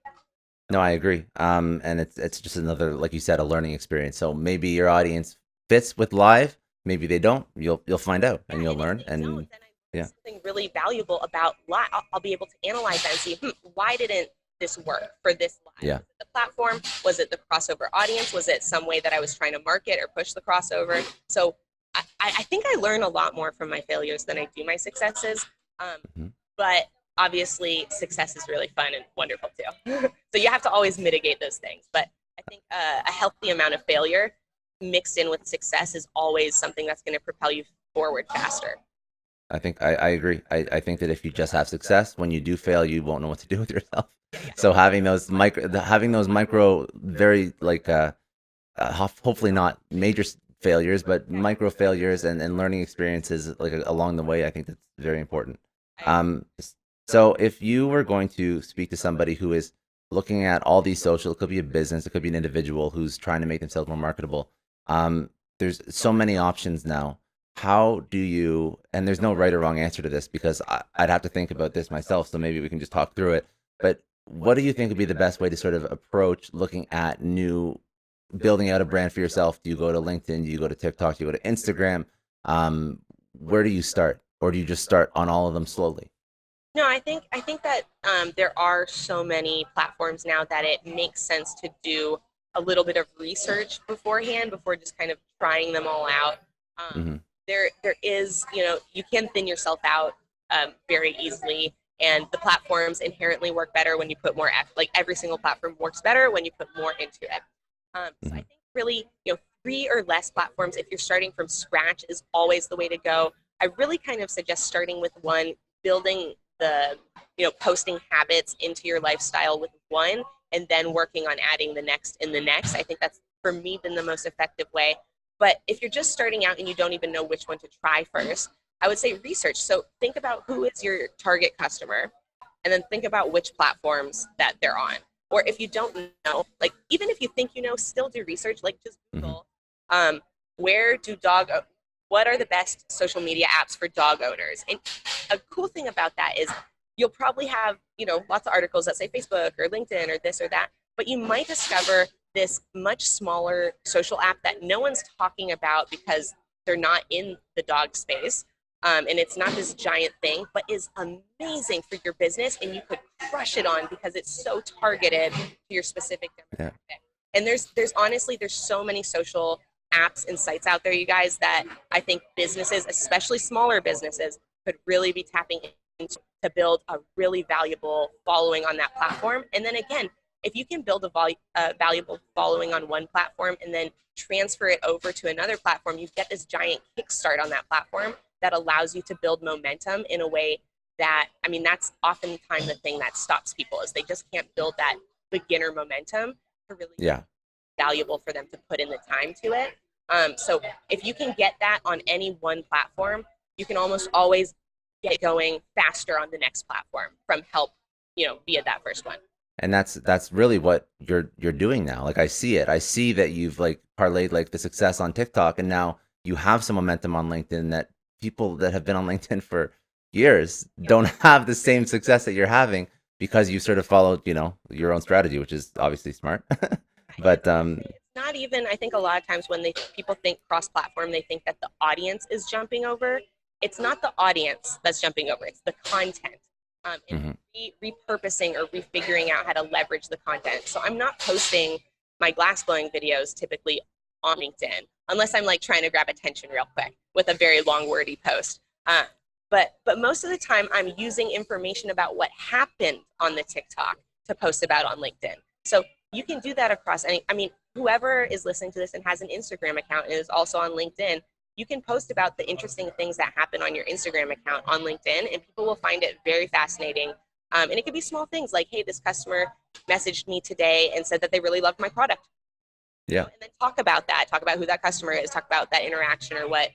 [SPEAKER 1] No, I agree. And it's just another, like you said, a learning experience. So maybe your audience fits with live, maybe they don't. You'll find out and
[SPEAKER 2] Yeah,
[SPEAKER 1] you'll
[SPEAKER 2] and if
[SPEAKER 1] learn.
[SPEAKER 2] they don't,
[SPEAKER 1] And
[SPEAKER 2] then I learned
[SPEAKER 1] yeah.
[SPEAKER 2] something really valuable about live. I'll be able to analyze that and see, why didn't this work for this live?
[SPEAKER 1] Yeah.
[SPEAKER 2] Was it the platform? Was it the crossover audience? Was it some way that I was trying to market or push the crossover? So I think I learn a lot more from my failures than I do my successes. Um,
[SPEAKER 1] Mm-hmm.
[SPEAKER 2] but obviously, success is really fun and wonderful too. So you have to always mitigate those things. But I think a healthy amount of failure mixed in with success is always something that's going to propel you forward faster.
[SPEAKER 1] I agree. I think that if you just have success, when you do fail, you won't know what to do with yourself.
[SPEAKER 2] Yeah.
[SPEAKER 1] So having those micro, very like hopefully not major failures, but micro failures and learning experiences like along the way, I think that's very important. Um, so if you were going to speak to somebody who is looking at all these social, it could be a business, it could be an individual who's trying to make themselves more marketable. There's so many options now. How do you, and there's no right or wrong answer to this because I'd have to think about this myself. So maybe we can just talk through it. But what do you think would be the best way to sort of approach looking at building out a brand for yourself? Do you go to LinkedIn? Do you go to TikTok? Do you go to Instagram? Where do you start, or do you just start on all of them slowly?
[SPEAKER 2] No, I think that there are so many platforms now that it makes sense to do a little bit of research beforehand before just kind of trying them all out. Um,
[SPEAKER 1] Hmm.
[SPEAKER 2] there is, you can thin yourself out very easily, and the platforms inherently work better when you put more effort. Like every single platform works better when you put more into it. So I
[SPEAKER 1] Hmm.
[SPEAKER 2] think really, three or less platforms if you're starting from scratch is always the way to go. I really kind of suggest starting with one, building the posting habits into your lifestyle with one, and then working on adding the next and the next. I think that's for me been the most effective way. But if you're just starting out and you don't even know which one to try first, I would say research. So think about who is your target customer, and then think about which platforms that they're on. Or if you don't know, like even if you think you know, still do research. Like just
[SPEAKER 1] Hmm.
[SPEAKER 2] Google, where do what are the best social media apps for dog owners? And a cool thing about that is you'll probably have, lots of articles that say Facebook or LinkedIn or this or that, but you might discover this much smaller social app that no one's talking about because they're not in the dog space. And it's not this giant thing, but is amazing for your business, and you could crush it on because it's so targeted to your specific
[SPEAKER 1] Yeah.
[SPEAKER 2] demographic. And there's honestly there's so many social apps and sites out there, you guys, that I think businesses, especially smaller businesses, could really be tapping into to build a really valuable following on that platform. And then again, if you can build a valuable following on one platform and then transfer it over to another platform, you get this giant kickstart on that platform that allows you to build momentum in a way that, I mean, that's oftentimes the thing that stops people is they just can't build that beginner momentum to really be
[SPEAKER 1] Yeah.
[SPEAKER 2] valuable for them to put in the time to it. So if you can get that on any one platform, you can almost always get going faster on the next platform from help, via that first one.
[SPEAKER 1] And that's really what you're doing now. Like I see it. I see that you've like parlayed like the success on TikTok, and now you have some momentum on LinkedIn that people that have been on LinkedIn for years don't have the same success that you're having because you sort of followed, your own strategy, which is obviously smart.
[SPEAKER 2] And
[SPEAKER 1] But
[SPEAKER 2] honestly, it's not even, I think a lot of times when people think cross-platform, they think that the audience is jumping over. It's not the audience that's jumping over, it's the content. And
[SPEAKER 1] mhm.
[SPEAKER 2] repurposing or refiguring out how to leverage the content. So I'm not posting my glassblowing videos typically on LinkedIn, unless I'm like trying to grab attention real quick with a very long wordy post. But most of the time I'm using information about what happened on the TikTok to post about on LinkedIn. So you can do that across any, I mean, whoever is listening to this and has an Instagram account and is also on LinkedIn, you can post about the interesting things that happen on your Instagram account on LinkedIn, and people will find it very fascinating. And it could be small things like, hey, this customer messaged me today and said that they really loved my product.
[SPEAKER 1] Yeah.
[SPEAKER 2] And then talk about that, talk about who that customer is, talk about that interaction or what,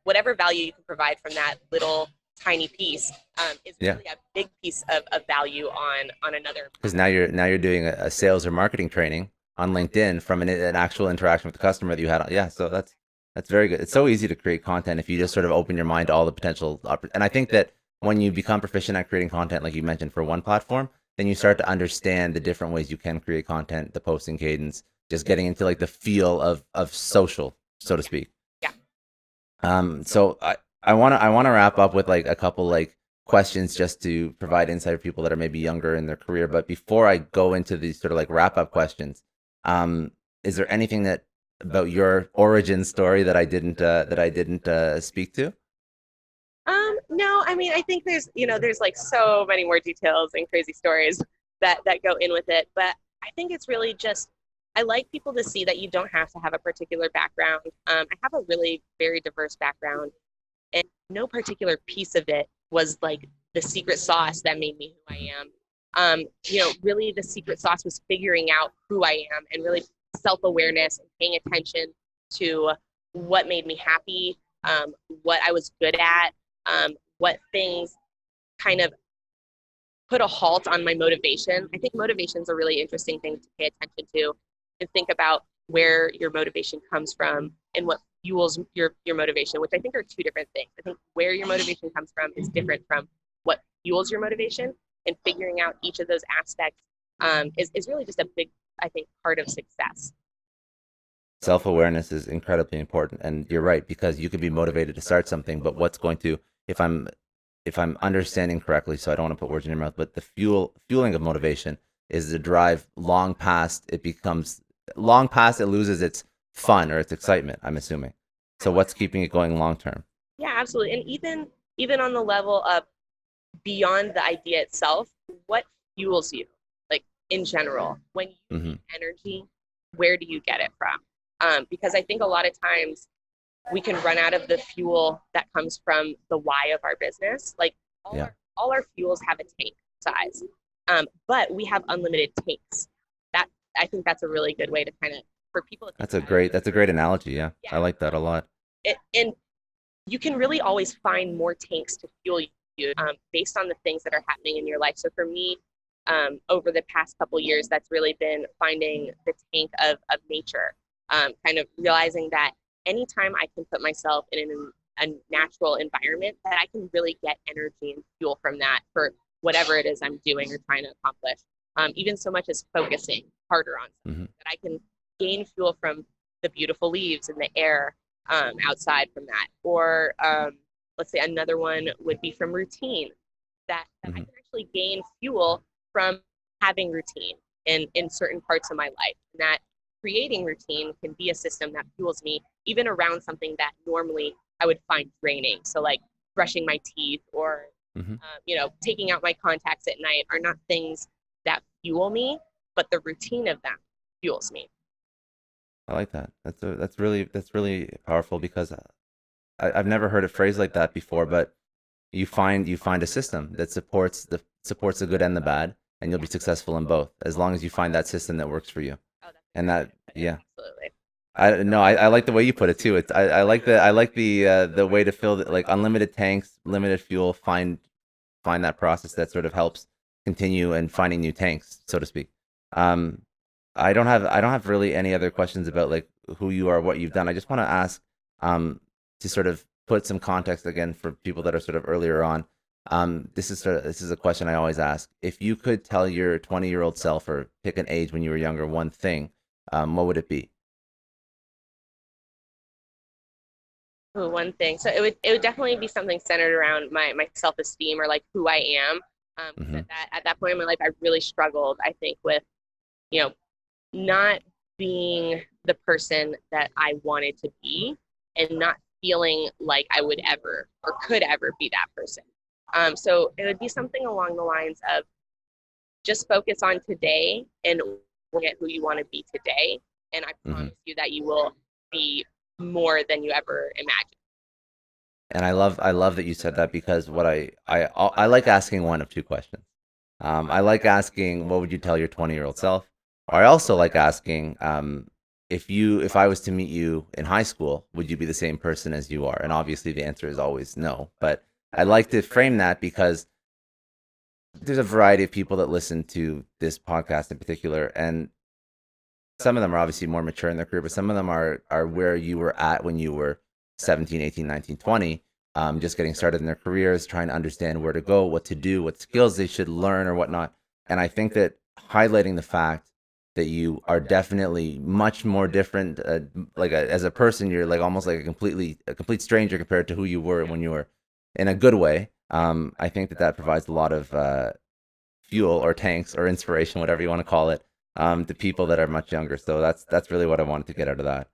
[SPEAKER 2] whatever value you can provide from that little tiny piece is really a big piece of value on another.
[SPEAKER 1] Because now you're doing a sales or marketing training on LinkedIn from an actual interaction with the customer that you had. Yeah, so that's very good. It's so easy to create content if you just sort of open your mind to all the potential. And I think that when you become proficient at creating content, like you mentioned, for one platform, then you start to understand the different ways you can create content, the posting cadence, just getting into like the feel of social, so to speak.
[SPEAKER 2] Yeah.
[SPEAKER 1] So I wanna wrap up with like a couple like questions just to provide insight for people that are maybe younger in their career. But before I go into these sort of like wrap up questions, is there anything that about your origin story that I didn't speak to?
[SPEAKER 2] No, I mean, I think there's like so many more details and crazy stories that go in with it. But I think it's really just, I like people to see that you don't have to have a particular background. I have a really very diverse background, and no particular piece of it was like the secret sauce that made me who I am. Really the secret sauce was figuring out who I am and really self-awareness and paying attention to what made me happy, what I was good at, what things kind of put a halt on my motivation. I think motivation is a really interesting thing to pay attention to and think about where your motivation comes from and what fuels your motivation, which I think are two different things. I think where your motivation comes from is different from what fuels your motivation, and figuring out each of those aspects is really just a big, I think, part of success.
[SPEAKER 1] Self-awareness is incredibly important, and you're right, because you could be motivated to start something, but what's going to, if I'm understanding correctly, so I don't want to put words in your mouth, but the fueling of motivation is the drive long past it loses its fun or its excitement, I'm assuming. So what's keeping it going long term?
[SPEAKER 2] Yeah, absolutely. And even on the level of beyond the idea itself, what fuels you, like in general, when you need energy, where do you get it from? Because I think a lot of times we can run out of the fuel that comes from the why of our business. Like all our fuels have a tank size, but we have unlimited tanks. That, I think that's a really good way to kind of, for people to think
[SPEAKER 1] That's a great analogy. Yeah, I like that a lot.
[SPEAKER 2] and you can really always find more tanks to fuel you based on the things that are happening in your life. So for me, over the past couple years, that's really been finding the tank of nature, kind of realizing that anytime I can put myself in a natural environment, that I can really get energy and fuel from that for whatever it is I'm doing or trying to accomplish. Even so much as focusing harder on something, that I can gain fuel from the beautiful leaves and the air outside from that. Or let's say another one would be from routine, that I can actually gain fuel from having routine in certain parts of my life. And that creating routine can be a system that fuels me even around something that normally I would find draining. So like brushing my teeth or taking out my contacts at night are not things that fuel me, but the routine of them fuels me.
[SPEAKER 1] I like that. That's really powerful, because I've never heard it phrased like that before. But you find a system that supports the good and the bad, and you'll be successful in both as long as you find that system that works for you.
[SPEAKER 2] Oh, that's
[SPEAKER 1] And that, yeah,
[SPEAKER 2] absolutely.
[SPEAKER 1] I like the way you put it too. I like the way to fill like unlimited tanks, limited fuel. Find that process that sort of helps continue and finding new tanks, so to speak. Um, I don't have really any other questions about like who you are, what you've done. I just want to ask, to sort of put some context again for people that are sort of earlier on. This is a question I always ask. If you could tell your 20-year-old self, or pick an age when you were younger, one thing, what would it be?
[SPEAKER 2] Ooh, one thing. So it would definitely be something centered around my self esteem or like who I am. 'Cause
[SPEAKER 1] Hmm.
[SPEAKER 2] at that point in my life, I really struggled. I think with you know not being the person that I wanted to be and not feeling like I would ever or could ever be that person. So it would be something along the lines of just focus on today and get who you want to be today. And I
[SPEAKER 1] Hmm.
[SPEAKER 2] promise you that you will be more than you ever imagined.
[SPEAKER 1] And I love that you said that, because what I like asking one of two questions. I like asking, what would you tell your 20-year-old self? Or I also like asking, if I was to meet you in high school, would you be the same person as you are? And obviously the answer is always no. But I like to frame that because there's a variety of people that listen to this podcast in particular, and some of them are obviously more mature in their career, but some of them are where you were at when you were 17, 18, 19, 20, just getting started in their careers, trying to understand where to go, what to do, what skills they should learn or whatnot. And I think that highlighting the fact that you are definitely much more different, as a person, you're like almost like a complete stranger compared to who you were when you were, in a good way. I think that provides a lot of fuel or tanks or inspiration, whatever you want to call it, to people that are much younger. So that's really what I wanted to get out of that.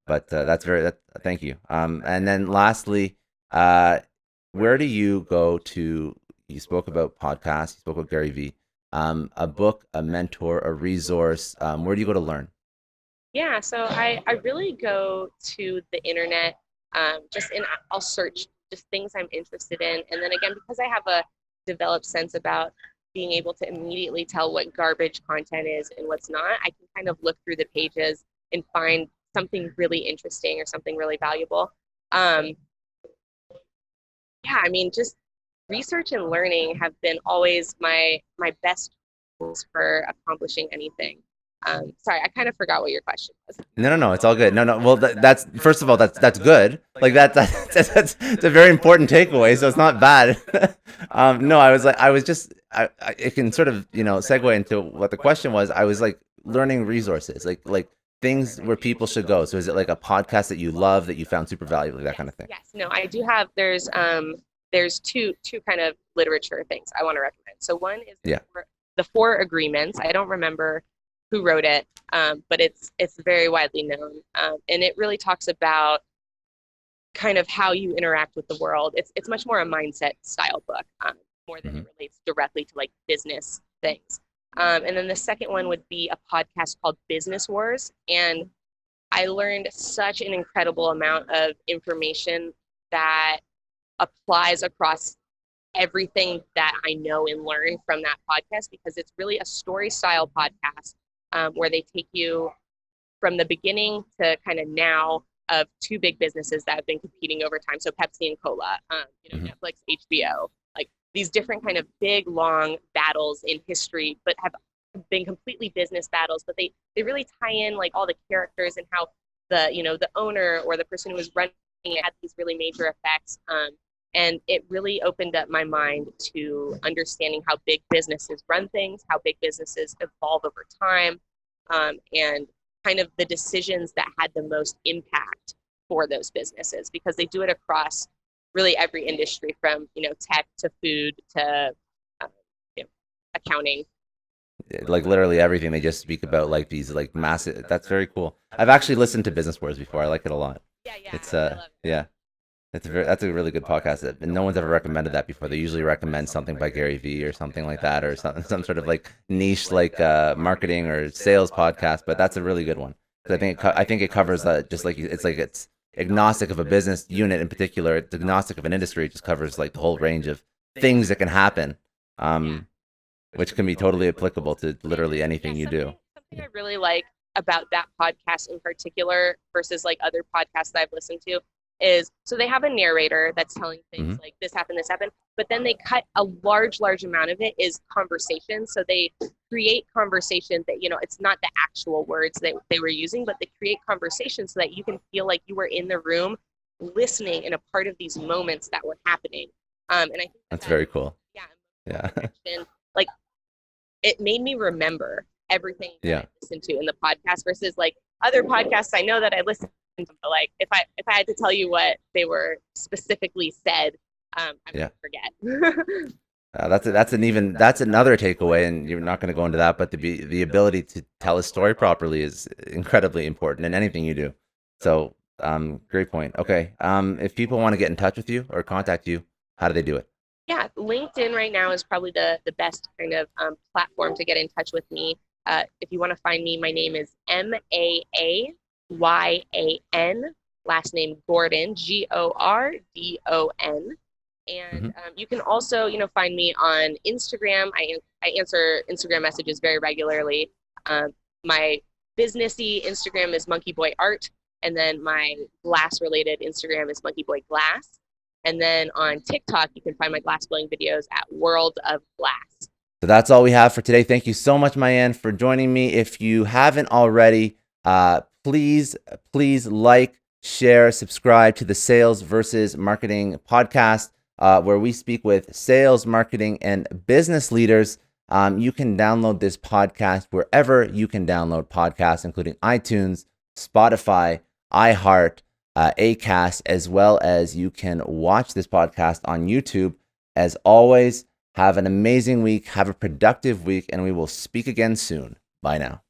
[SPEAKER 1] But thank you. And then lastly, uh, where do you go to? You spoke about podcasts. You spoke about Gary Vee. A book, a mentor, a resource. Where do you go to learn?
[SPEAKER 2] Yeah, so I really go to the internet, just in I'll search just things I'm interested in, and then again because I have a developed sense about being able to immediately tell what garbage content is and what's not, I can kind of look through the pages and find something really interesting or something really valuable. Um, yeah, I mean, just research and learning have been always my best tools for accomplishing anything. Sorry, I kind of forgot what your question was.
[SPEAKER 1] No, it's all good. No. Well, that's first of all, that's good. Like that's a very important takeaway. So it's not bad. No, I was just, it can sort of segue into what the question was. I was like learning resources, like things where people should go. So is it like a podcast that you love that you found super valuable, like that kind of thing?
[SPEAKER 2] Yes, no, I do have. There's two kind of literature things I want to recommend. So one is
[SPEAKER 1] Yeah.
[SPEAKER 2] the Four Agreements. I don't remember who wrote it, but it's very widely known, and it really talks about kind of how you interact with the world. It's much more a mindset style book, more than
[SPEAKER 1] Hmm.
[SPEAKER 2] it relates directly to like business things. And then the second one would be a podcast called Business Wars, and I learned such an incredible amount of information that applies across everything that I know and learn from that podcast because it's really a story style podcast, where they take you from the beginning to kind of now of two big businesses that have been competing over time. So Pepsi and Cola,
[SPEAKER 1] Hmm.
[SPEAKER 2] Netflix, HBO, like these different kind of big, long battles in history, but have been completely business battles. But they really tie in like all the characters and how the owner or the person who was running it had these really major effects. And it really opened up my mind to understanding how big businesses run things, how big businesses evolve over time, and kind of the decisions that had the most impact for those businesses because they do it across really every industry from tech to food to uh, you know, accounting.
[SPEAKER 1] Like literally everything, they just speak about like these like massive. That's very cool. I've actually listened to Business Wars before. I like it a lot.
[SPEAKER 2] Yeah, yeah,
[SPEAKER 1] It's
[SPEAKER 2] I love it.
[SPEAKER 1] yeah. That's a really good podcast. And no one's ever recommended that before. They usually recommend something by Gary Vee or something like that, or some sort of like niche like marketing or sales podcast. But that's a really good one. 'Cause I think it covers just like it's agnostic of a business unit in particular. It's agnostic of an industry. It just covers like the whole range of things that can happen,
[SPEAKER 2] Yeah.
[SPEAKER 1] which can be totally applicable to
[SPEAKER 2] And
[SPEAKER 1] literally
[SPEAKER 2] yeah,
[SPEAKER 1] anything you do.
[SPEAKER 2] something I really like about that podcast in particular versus like other podcasts that I've listened to is so they have a narrator that's telling things
[SPEAKER 1] Hmm.
[SPEAKER 2] like this happened, but then they cut a large amount of it is conversation. So they create conversation that it's not the actual words that they were using, but they create conversation so that you can feel like you were in the room listening and a part of these moments that were happening. And I think
[SPEAKER 1] That's
[SPEAKER 2] that
[SPEAKER 1] very cool.
[SPEAKER 2] yeah, emotional
[SPEAKER 1] Yeah.
[SPEAKER 2] connection, like it made me remember everything that I
[SPEAKER 1] Yeah.
[SPEAKER 2] listened to in the podcast versus like other podcasts I know that I listened to. But like if I had to tell you what they were specifically said, I
[SPEAKER 1] Yeah.
[SPEAKER 2] might forget.
[SPEAKER 1] That's another takeaway, and you're not going to go into that. But the ability to tell a story properly is incredibly important in anything you do. So, great point. Okay, if people want to get in touch with you or contact you, how do they do it?
[SPEAKER 2] Yeah, LinkedIn right now is probably the best kind of platform to get in touch with me. If you want to find me, my name is Maayan, last name Gordon, Gordon. And
[SPEAKER 1] Hmm.
[SPEAKER 2] you can also, find me on Instagram. I answer Instagram messages very regularly. My businessy Instagram is Monkey Boy Art, and then my glass related Instagram is Monkey Boy Glass. And then on TikTok, you can find my glass blowing videos at World of Glass.
[SPEAKER 1] So that's all we have for today. Thank you so much, Maayan, for joining me. If you haven't already, please like, share, subscribe to the Sales versus Marketing podcast, where we speak with sales, marketing, and business leaders. You can download this podcast wherever you can download podcasts, including iTunes, Spotify, iHeart, Acast, as well as you can watch this podcast on YouTube. As always, have an amazing week. Have a productive week, and we will speak again soon. Bye now.